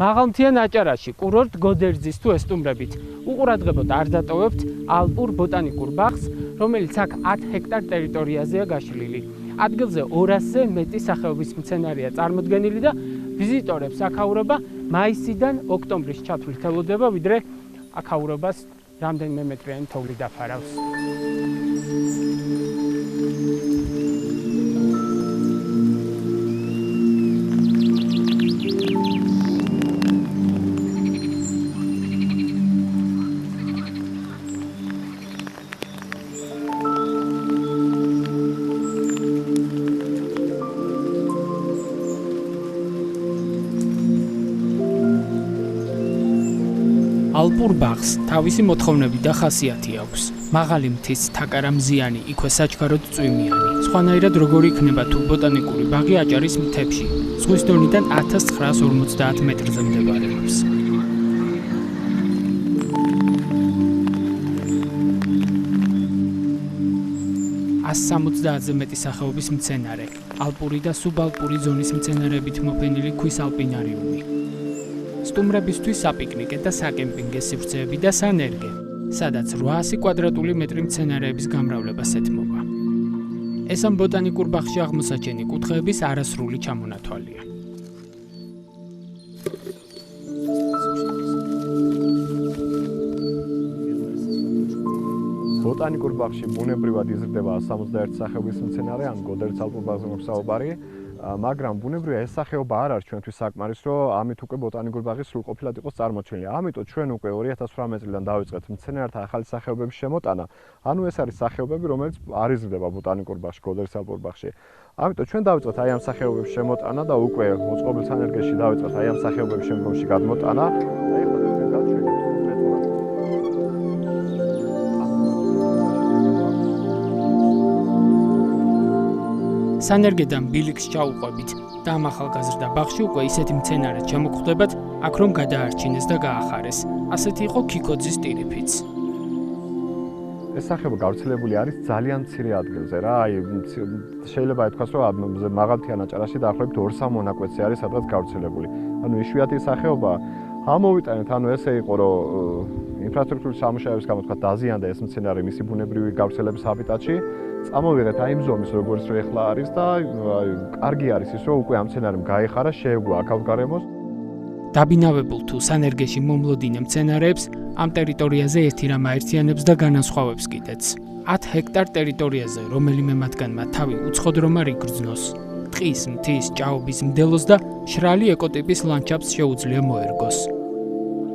მაღალმთიან აჭარაში კურორტ გოდერძის თუ ესტუმრებით უყურადღებოდ არ დატოვებთ ალპურ ბოტანიკურ ბაღს, რომელიც აქ 10 ჰექტარ ტერიტორიაზეა გაშლილი. ადგილზე 200-ზე მეტი სახეობის მცენარეა წარმოდგენილი და ვიზიტორებს აქაურობა მაისიდან ოქტომბრის ჩათვლით ელოდება, ვიდრე აქაურობას რამდენიმე მეტრიანი თოვლი დაფარავს. ალპურ ბაღს თავისი მოთხოვნები და ხასიათი აქვს. მაღალი მთის თაკარამზიანი, იქვე საჩქაროდ წვიმიანი. სხვანაირად როგორ იქნება თუ ბოტანიკური ბაღი აჭარის მთებში, ზღვის დონიდან 1950 მეტრზე მდებარეობს. 170-ზე მეტი სახეობის მცენარე, ალპური და სუბალპური ზონის მცენარეებით მოფენილი ქვის ალპინარიუმი. სტუმრებისთვის საპიკნიკე და საკემპინგე სივრცეები და სანერგე, სადაც 800 კვადრატული მეტრი მცენარეების გამრავლებას ეთმობა. ეს ამ ბოტანიკურ ბაღში აღმოსაჩენი კუთხეების არასრული ჩამონათვალია. ბოტანიკურ ბაღში ბუნებრივად იზრდება 71 სახეობის მცენარე, ან გოდერძის ალპურ ბაღზე გვაქვს საუბარი. მაგრამ ბუნებრივია ეს სახეობა არ არის ჩვენთვის საკმარის, რომ ამით უკვე ბოტანიკური ბაღი სრულყოფილად იყოს წარმოჩენილი. ამიტომ ჩვენ უკვე 2018 წლიდან დავიწყეთ მცენარეთა ახალი სახეობების შემოტანა. ანუ ეს არის სახეობები, რომელიც არ იზრდება ბოტანიკურ ბაღში, გოდერძის ალპურ ბაღში. ამიტომ ჩვენ დავიწყეთ აი ამ სახეობების შემოტანა და უკვე მოწყობილ სანერგეში დავიწყეთ აი ამ სახეობების შემდგომში გადმოტანა. და ეხლა ჩვენ გავჩვენებთ სანერგედან ბილიქს ჩაუყვებით და ამ ახალგაზრდა ბაღში უკვე ისეთი მცენარე ჩამოგხვდებათ, აქ რომ გადაარჩინეს და გაახარეს. ასეთი იყო ქიქოძის ტირიფიც. ეს სახეობა გავრცელებული არის ძალიან მცირე ადგილზე რა. აი შეიძლება ითქვას, რომ მაღალმთიან აჭარაში დაახლოებით 2-3 მონაკვეთზე არის სადღაც გავრცელებული. ანუ იშვიათი სახეობა. ამოვიტანეთ, ანუ ესე იყო, რომ ინფრასტრუქტურის სამუშაოების გამო თქვა დაზიანდა ეს მცენარე მისი ბუნებრივი გავრცელების ჰაბიტატში. წამოვიღეთ აი იმ ზომის, როგორც რომ ეხლა არის და კარგი არის ის, რომ უკვე ამ მცენარემ გაეხარა, შეეგუა აქაურ გარემოს. დაბინავებულ თუ სანერგეში მომლოდინე მცენარეებს ამ ტერიტორიაზე ერთი რამ აერთიანებს და განასხვავებს კიდეც. 10 ჰექტარ ტერიტორიაზე, რომელიმე მათგანმა თავი უცხოდრომ არ იგრძნოს. ტყის, მთის, ჭაობის მდელოს და შრალი ეკოტიპის ლანდშაფტს შეუძლია მოერგოს.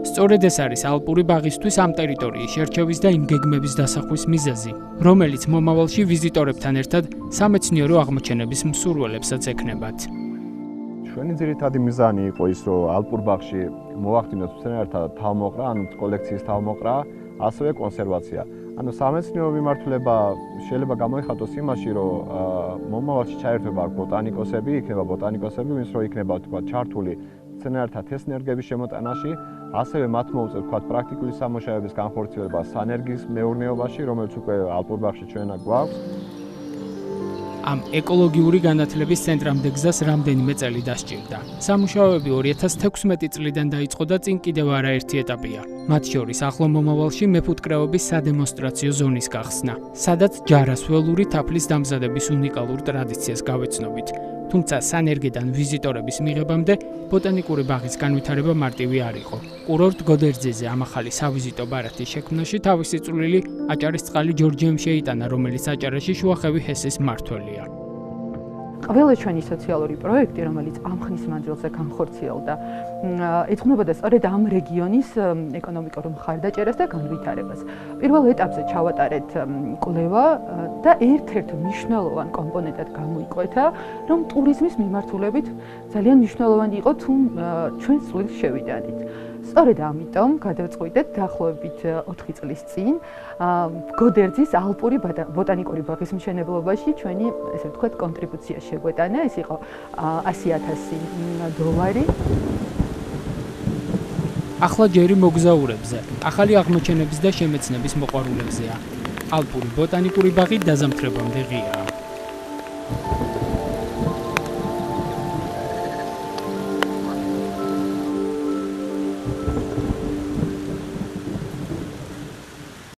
სწორედ ეს არის ალპური ბაღისთვის ამ ტერიტორიის შერჩევის და იმ გეგმების დასახვის მიზეზი, რომელიც მომავალში ვიზიტორებთან ერთად სამეცნიერო აღმოჩენების მსურველებსაც ექნებათ. ჩვენი ძირითადი მიზანი იყო ის, რომ ალპურ ბაღში მოვახდინოთ მცენარეთა თავმოყრა, ანუ კოლექციის თავმოყრა, ასევე კონსერვაცია. ანუ სამეცნიერო მიმართულება შეიძლება გამოიხატოს იმაში, რომ მომავალში ჩაერთვება ბოტანიკოსები, იქნება ბოტანიკოსები, ვინც რომ იქნება თქვა ჩართული მცენარეთა თესნერგების შემოტანაში, ასევე მათ მოუწევთ თქვა პრაქტიკული სამუშაოების განხორციელება სანერგის მეურნეობაში, რომელიც უკვე ალპურ ბაღში ჩვენ გვაქვს. ამ ეკოლოგიური განათლების ცენტრამდე გზას რამდენიმე წელი დასჭირდა. სამუშაოები 2016 წლიდან დაიწყო და წინ კიდევ არაერთი ეტაპია. მათ შორის ახლო მომავალში მეფუტკრეობის სადემონსტრაციო ზონის გახსნა, სადაც ჯარასველური თაფლის დამზადების უნიკალურ ტრადიციას გავეცნობით. თუმცა სანერგედან ვიზიტორების მიღებამდე ბოტანიკური ბაღის განვითარება მარტივი არ იყო. კურორტ გოდერძიზე ამ ახალი სავიზიტო ბარათის შექმნაში თავისი წვლილი აჭარის წყალი ჯორჯიემ შეიტანა, რომელიც აჭარაში შუახევი ჰესის მმართველია. ყველა ჩვენი სოციალური პროექტი, რომელიც ამ ხნის მანძილზე განხორციელდა, ეძღვნებოდა სწორედ ამ რეგიონის ეკონომიკურ მხარდაჭერას და განვითარებას. პირველ ეტაპზე ჩავატარეთ კვლევა და ერთ-ერთ მნიშვნელოვან კომპონენტად გამოიკვეთა, რომ ტურიზმის მიმართულებით ძალიან მნიშვნელოვანი იყო თუ ჩვენ წვლილს შევიტანით. სწორედ ამიტომ გადავწყვიტეთ დაახლოებით 4 წლის წინ გოდერძის ალპური ბოტანიკური ბაღის მშენებლობაში ჩვენი, ესე ვთქვათ, კონტრიბუცია შეგვეტანა. ეს იყო $100,000. ახლა ჯერი მოგზაურებზე, ახალი აღმოჩენების და შემეცნების მოყვარულებზეა. ალპური ბოტანიკური ბაღი დაზამთრებამდე ღიაა.